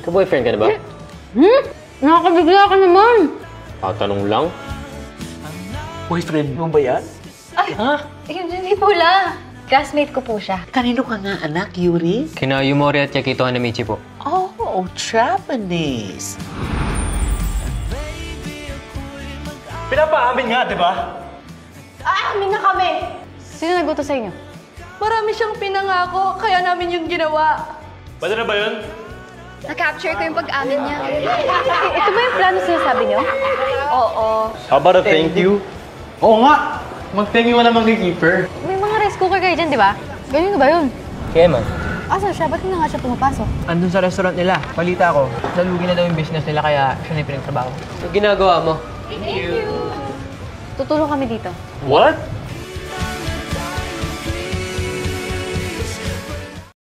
Ka-boyfriend ka na ba? Nakakabigla ka naman. Tatanong lang. Boyfriend mo ba yan? Ay, ha? Hindi pula. Classmate ko po siya. Kanino ka nga, anak, Yuri? Kina Yumori at Yakito Hanamichi po. Oh, Japanese. Pinapaamin nga, di ba? Amin na kami! Sino nagbuto sa inyo? Marami siyang pinangako, kaya namin yung ginawa. Pwede na ba yun? Na-capture ko yung pag-amin niya. Ito ba yung plano sinasabi niyo? Oo. How about a thank you? Oo nga! Mag-thank you ka naman kay Keeper. May mga rice cooker kayo dyan, di ba? Ganyan ba yun? Kaya man. Asan siya? Ba't na nga siya pumapasok? Andun sa restaurant nila. Balita ko, nalugi na daw yung business nila kaya siya na yung pinagtrabaho. Yung ginagawa mo? Tutulong kami dito. What?